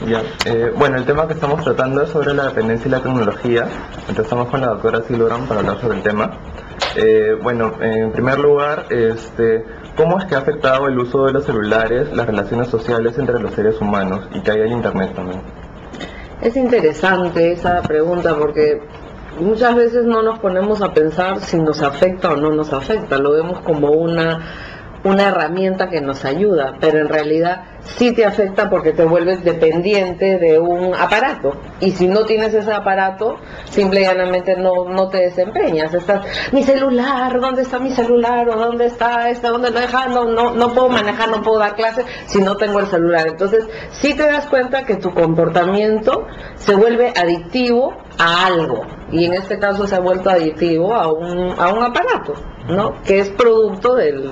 Ya. Bueno, el tema que estamos tratando es sobre la dependencia y la tecnología. Empezamos con la doctora Silvram para hablar sobre el tema. Bueno, en primer lugar, ¿cómo es que ha afectado el uso de los celulares las relaciones sociales entre los seres humanos y que haya el Internet también? Es interesante esa pregunta porque muchas veces no nos ponemos a pensar si nos afecta o no nos afecta. Lo vemos como una herramienta que nos ayuda, pero en realidad sí te afecta porque te vuelves dependiente de un aparato, y si no tienes ese aparato, simple y llanamente no te desempeñas. Estás, mi celular, ¿dónde está mi celular? ¿O dónde está dónde lo deja? No puedo manejar, no puedo dar clases si no tengo el celular. Entonces sí te das cuenta que tu comportamiento se vuelve adictivo a algo, y en este caso se ha vuelto adictivo a un aparato, ¿no? Que es producto del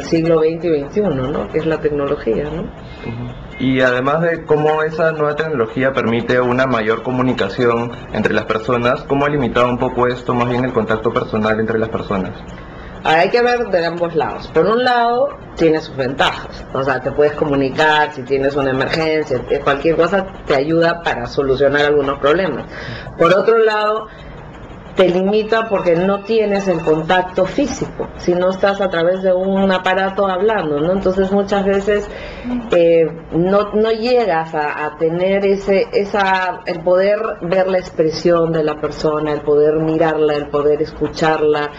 siglo XX y XXI, ¿no? Que es la tecnología, ¿no? Y además de cómo esa nueva tecnología permite una mayor comunicación entre las personas, ¿cómo ha limitado un poco esto, más bien el contacto personal entre las personas? Ahora hay que ver de ambos lados. Por un lado, tiene sus ventajas. O sea, te puedes comunicar, si tienes una emergencia, cualquier cosa te ayuda para solucionar algunos problemas. Por otro lado, te limita porque no tienes el contacto físico, si no estás a través de un aparato hablando, ¿no? Entonces muchas veces no llegas a tener el poder ver la expresión de la persona, el poder mirarla, el poder escucharla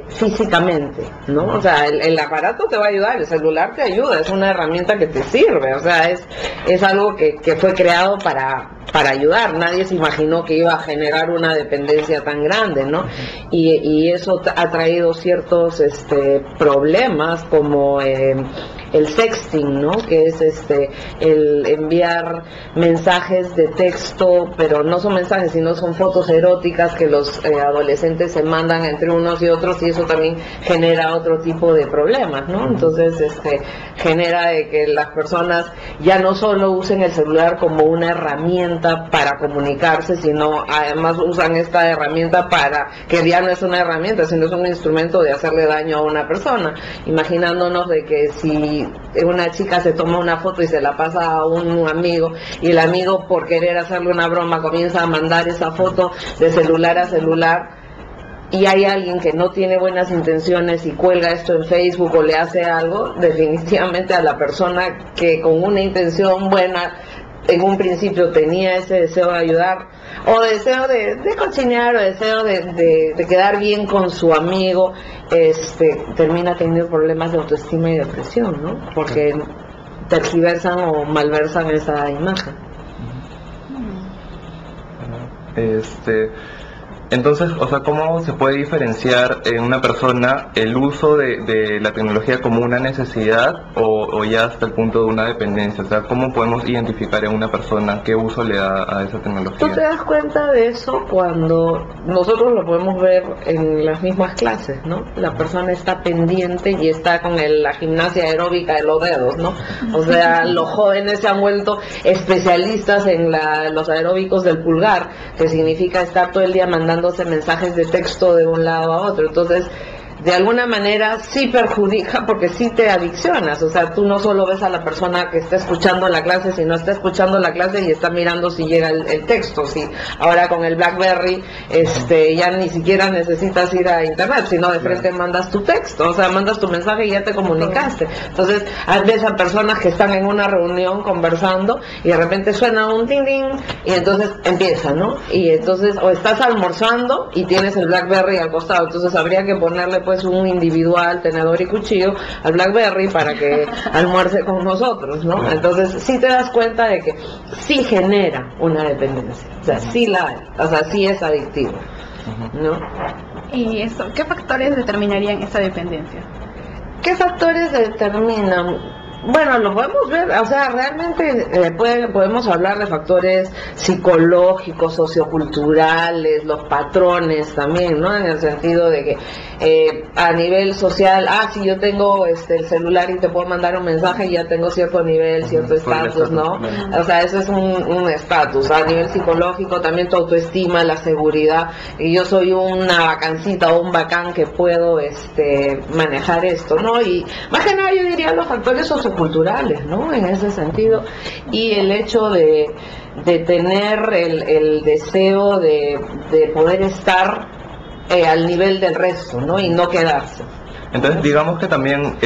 físicamente, ¿no? O sea, el aparato te va a ayudar, el celular te ayuda, es una herramienta que te sirve, o sea, es algo que fue creado para ayudar. Nadie se imaginó que iba a generar una dependencia tan grande, ¿no? Y eso ha traído ciertos problemas como el sexting, ¿no? Que es el enviar mensajes de texto, pero no son mensajes, sino son fotos eróticas que los adolescentes se mandan entre unos y otros, y eso también genera otro tipo de problemas, ¿no? Entonces genera de que las personas ya no solo usen el celular como una herramienta para comunicarse, sino además usan esta herramienta que ya no es una herramienta, sino es un instrumento de hacerle daño a una persona, imaginándonos de que si una chica se toma una foto y se la pasa a un amigo, y el amigo, por querer hacerle una broma, comienza a mandar esa foto de celular a celular, y hay alguien que no tiene buenas intenciones y cuelga esto en Facebook o le hace algo, definitivamente a la persona que con una intención buena en un principio tenía ese deseo de ayudar, o deseo de cochinear, o deseo de quedar bien con su amigo, termina teniendo problemas de autoestima y depresión, ¿no? Porque tergiversan o malversan esa imagen. Entonces, o sea, ¿cómo se puede diferenciar en una persona el uso de la tecnología como una necesidad o ya hasta el punto de una dependencia? O sea, ¿cómo podemos identificar en una persona qué uso le da a esa tecnología? Tú te das cuenta de eso cuando nosotros lo podemos ver en las mismas clases, ¿no? La persona está pendiente y está con la gimnasia aeróbica de los dedos, ¿no? O sea, los jóvenes se han vuelto especialistas en los aeróbicos del pulgar, que significa estar todo el día mandando mensajes de texto de un lado a otro. Entonces, de alguna manera sí perjudica porque sí te adiccionas. O sea, tú no solo ves a la persona que está escuchando la clase, sino está escuchando la clase y está mirando si llega el texto. Sí, ahora con el BlackBerry ya ni siquiera necesitas ir a internet, sino de frente mandas tu texto, o sea, mandas tu mensaje y ya te comunicaste. Entonces, ves a personas que están en una reunión conversando y de repente suena un ting ting y entonces empieza, ¿no? Y entonces, o estás almorzando y tienes el BlackBerry al costado, entonces habría que ponerle pues un individual, tenedor y cuchillo al BlackBerry para que almuerce con nosotros, ¿no? Entonces sí te das cuenta de que sí genera una dependencia, o sea, sí la hay, o sea, sí es adictivo, ¿no? ¿Y eso, qué factores determinarían esa dependencia? ¿Qué factores determinan? Bueno, lo podemos ver, o sea, realmente podemos hablar de factores psicológicos, socioculturales, los patrones también, ¿no? En el sentido de que a nivel social, si yo tengo el celular y te puedo mandar un mensaje y ya tengo cierto nivel, cierto estatus, ¿no? O sea, eso es un estatus. A nivel psicológico también tu autoestima, la seguridad, y yo soy una bacancita o un bacán que puedo manejar esto, ¿no? Y más que nada yo diría los factores socioculturales socioculturales, ¿no? En ese sentido, y el hecho de tener el deseo de poder estar al nivel del resto, ¿no? Y no quedarse. Entonces, digamos que también,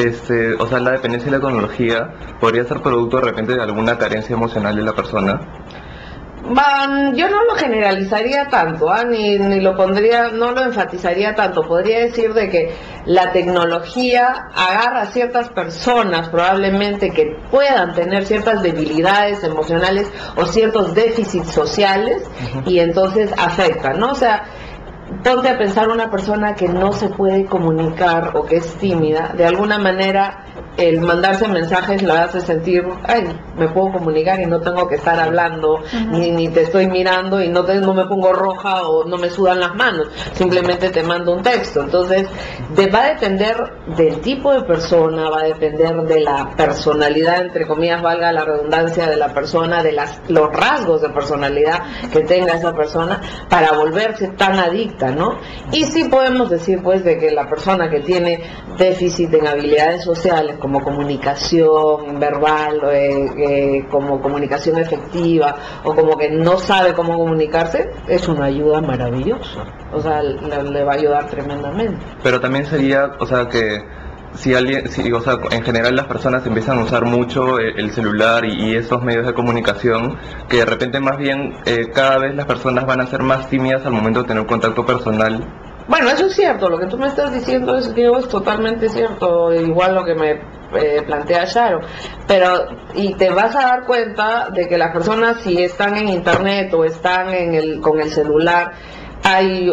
o sea, la dependencia de la tecnología podría ser producto de repente de alguna carencia emocional de la persona. Yo no lo generalizaría tanto, ni lo pondría, no lo enfatizaría tanto. Podría decir de que la tecnología agarra a ciertas personas probablemente que puedan tener ciertas debilidades emocionales o ciertos déficits sociales, y entonces afecta, ¿no? O sea, ponte a pensar una persona que no se puede comunicar o que es tímida, de alguna manera el mandarse mensajes la hace sentir, ay, me puedo comunicar y no tengo que estar hablando, ni te estoy mirando y no me pongo roja o no me sudan las manos, simplemente te mando un texto. Entonces, va a depender del tipo de persona, va a depender de la personalidad, entre comillas, valga la redundancia, de la persona, de los rasgos de personalidad que tenga esa persona para volverse tan adicta, ¿no? Y sí podemos decir, pues, de que la persona que tiene déficit en habilidades sociales, como comunicación verbal, como comunicación efectiva, o como que no sabe cómo comunicarse, es una ayuda maravillosa. O sea, le va a ayudar tremendamente. Pero también sería, o sea, que o sea, en general las personas empiezan a usar mucho el celular y esos medios de comunicación, que de repente más bien cada vez las personas van a ser más tímidas al momento de tener contacto personal. Bueno, eso es cierto, lo que tú me estás diciendo es totalmente cierto, igual lo que me plantea Sharo, pero y te vas a dar cuenta de que las personas, si están en internet o están con el celular, hay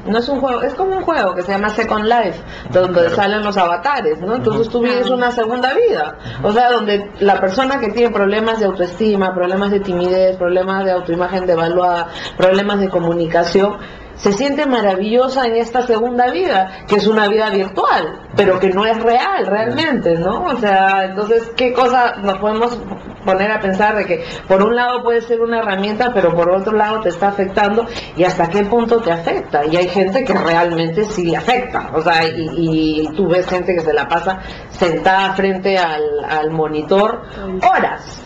no es un juego, es como un juego que se llama Second Life, donde salen los avatares, ¿no? Entonces tú vives una segunda vida, o sea, donde la persona que tiene problemas de autoestima, problemas de timidez, problemas de autoimagen devaluada, problemas de comunicación, se siente maravillosa en esta segunda vida, que es una vida virtual, pero que no es real realmente, ¿no? O sea, entonces, ¿qué cosa nos podemos poner a pensar de que por un lado puede ser una herramienta, pero por otro lado te está afectando, y hasta qué punto te afecta? Y hay gente que realmente sí le afecta, o sea, y tú ves gente que se la pasa sentada frente al monitor horas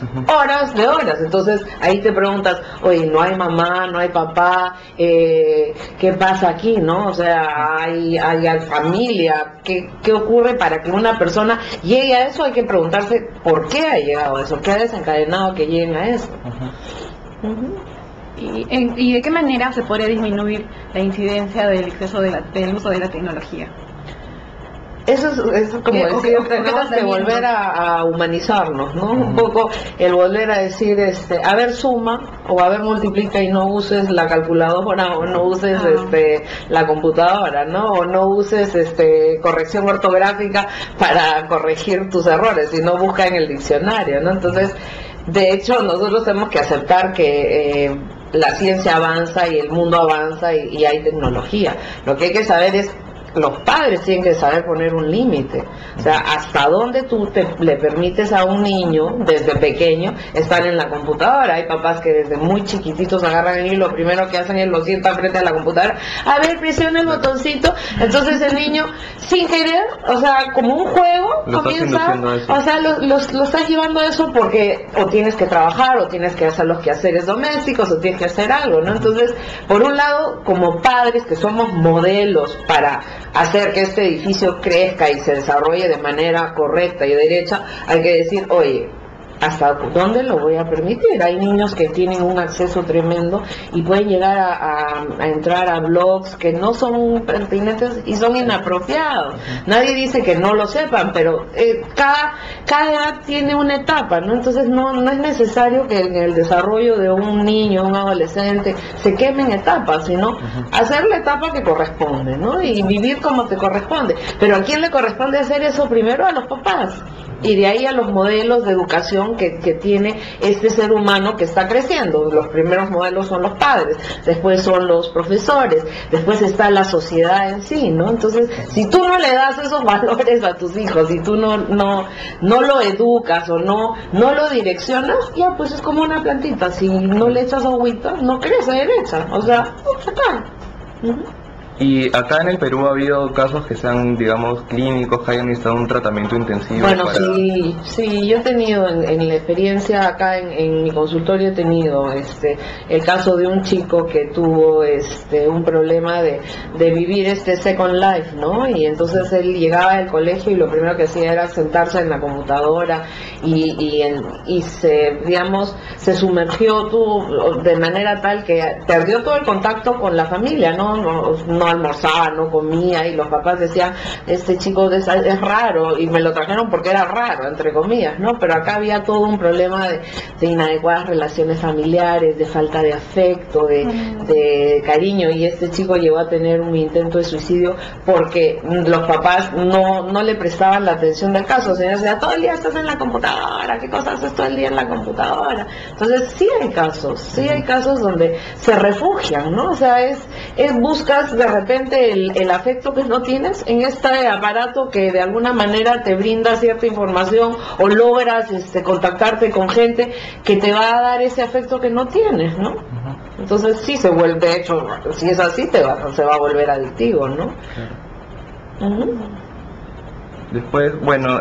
de horas. Entonces ahí te preguntas, oye, no hay mamá, no hay papá, ¿qué pasa aquí, no? O sea, hay familia, ¿qué ocurre para que una persona llegue a eso? Hay que preguntarse por qué ha llegado a eso, qué ha desencadenado que lleguen a eso. ¿Y de qué manera se podría disminuir la incidencia del exceso del uso de la tecnología? Eso es como decir, tenemos que volver a humanizarnos, ¿no? Un poco el volver a decir, a ver, suma, o a ver, multiplica, y no uses la calculadora, o no uses la computadora, ¿no? O no uses corrección ortográfica para corregir tus errores, sino busca en el diccionario, ¿no? Entonces, de hecho, nosotros tenemos que aceptar que la ciencia avanza y el mundo avanza y hay tecnología. Lo que hay que saber es, los padres tienen que saber poner un límite, o sea, hasta dónde tú le permites a un niño desde pequeño estar en la computadora. Hay papás que desde muy chiquititos agarran el niño y lo primero que hacen es lo sientan frente a la computadora, a ver, presiona el botoncito, entonces el niño sin querer, o sea, como un juego, comienza, o sea, lo estás llevando a eso porque o tienes que trabajar, o tienes que hacer los quehaceres domésticos, o tienes que hacer algo, ¿no? Entonces, por un lado, como padres que somos modelos para hacer que este edificio crezca y se desarrolle de manera correcta y derecha, hay que decir, oye, ¿hasta dónde lo voy a permitir? Hay niños que tienen un acceso tremendo y pueden llegar a entrar a blogs que no son pertinentes y son inapropiados. Nadie dice que no lo sepan, pero cada edad tiene una etapa, ¿no? Entonces no es necesario que en el desarrollo de un niño, un adolescente, se quemen etapas, sino hacer la etapa que corresponde, ¿no? Y vivir como te corresponde. Pero ¿a quién le corresponde hacer eso? Primero a los papás. Y de ahí a los modelos de educación que tiene este ser humano que está creciendo. Los primeros modelos son los padres, después son los profesores, después está la sociedad en sí, ¿no? Entonces, si tú no le das esos valores a tus hijos, si tú no lo educas o no lo direccionas, ya pues es como una plantita, si no le echas agüita, no crece derecha, o sea, se cae. Y acá en el Perú ha habido casos que sean, digamos, clínicos, que hayan necesitado un tratamiento intensivo. Bueno, sí, yo he tenido en la experiencia acá en mi consultorio, he tenido el caso de un chico que tuvo un problema de vivir Second Life, ¿no? Y entonces él llegaba del colegio y lo primero que hacía era sentarse en la computadora y se sumergió de manera tal que perdió todo el contacto con la familia, no almorzaba, no comía, y los papás decían, este chico es raro, y me lo trajeron porque era raro, entre comillas, ¿no? Pero acá había todo un problema de inadecuadas relaciones familiares, de falta de afecto, de cariño, y este chico llegó a tener un intento de suicidio porque los papás no le prestaban la atención del caso. O sea, todo el día estás en la computadora, ¿qué cosas haces todo el día en la computadora? Entonces sí hay casos donde se refugian, ¿no? O sea, buscas de repente el afecto que no tienes en este aparato que de alguna manera te brinda cierta información, o logras contactarte con gente que te va a dar ese afecto que no tienes, ¿no? Entonces sí se vuelve, de hecho, si es así se va a volver adictivo, ¿no? Después, bueno,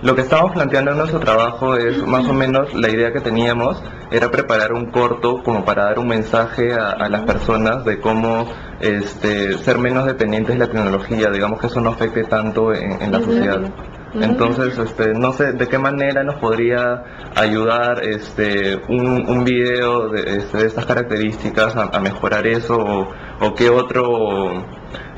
lo que estamos planteando en nuestro trabajo es más o menos la idea que teníamos, era preparar un corto como para dar un mensaje a las personas de cómo ser menos dependientes de la tecnología, digamos que eso no afecte tanto en la sociedad. Entonces, no sé de qué manera nos podría ayudar un video de estas características a mejorar eso, o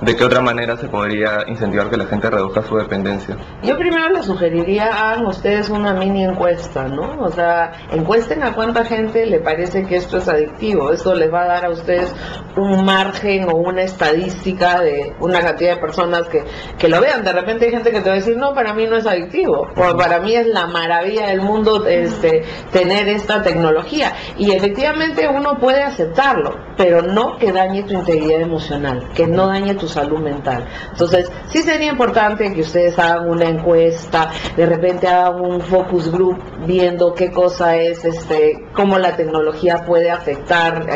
de qué otra manera se podría incentivar que la gente reduzca su dependencia. Yo primero les sugeriría, hagan ustedes una mini encuesta, ¿no? O sea, encuesten a cuánta gente le parece que esto es adictivo. Esto les va a dar a ustedes un margen o una estadística de una cantidad de personas que lo vean. De repente hay gente que te va a decir, no, para mí no es adictivo, o para mí es la maravilla del mundo tener esta tecnología. Y efectivamente uno puede aceptarlo, pero no que dañe tu integridad emocional, que no dañe tu salud mental. Entonces sí sería importante que ustedes hagan una encuesta, de repente hagan un focus group viendo qué cosa es, cómo la tecnología puede afectar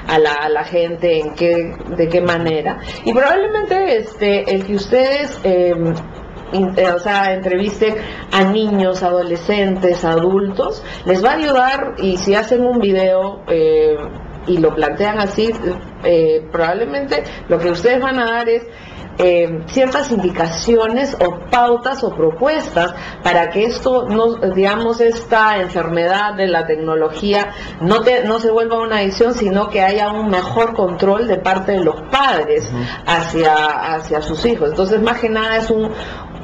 a la gente, de qué manera, y probablemente el que ustedes entrevisten a niños, adolescentes, adultos, les va a ayudar. Y si hacen un video y lo plantean así, probablemente lo que ustedes van a dar es ciertas indicaciones o pautas o propuestas para que esto, esta enfermedad de la tecnología no se vuelva una adicción, sino que haya un mejor control de parte de los padres hacia sus hijos. Entonces, más que nada es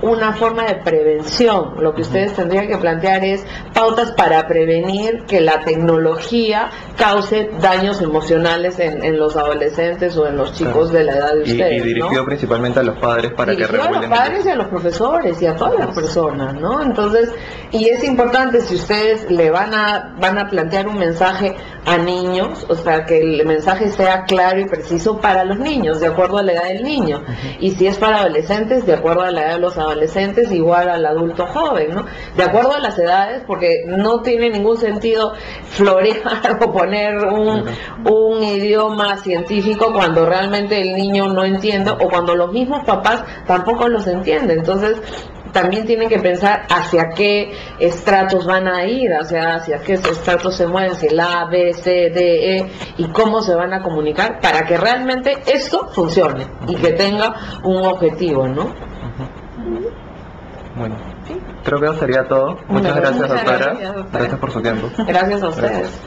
una forma de prevención. Lo que ustedes tendrían que plantear es pautas para prevenir que la tecnología cause daños emocionales en los adolescentes o en los chicos de la edad de ustedes. Y dirigido principalmente a los padres para que regulen. A los padres y a los profesores y a todas las personas, ¿no? Entonces, y es importante, si ustedes le van a plantear un mensaje a niños, o sea, que el mensaje sea claro y preciso para los niños, de acuerdo a la edad del niño. Y si es para adolescentes, de acuerdo a la edad de los adolescentes, igual al adulto joven, ¿no? De acuerdo a las edades, porque no tiene ningún sentido florear o poner un idioma científico cuando realmente el niño no entiende, o cuando los mismos papás tampoco los entienden. Entonces también tienen que pensar hacia qué estratos van a ir, hacia qué estratos se mueven, si el A, B, C, D, E, y cómo se van a comunicar para que realmente esto funcione y que tenga un objetivo, ¿no? Bueno, creo que eso sería todo. Muchas gracias, doctora. Gracias por su tiempo. Gracias a ustedes.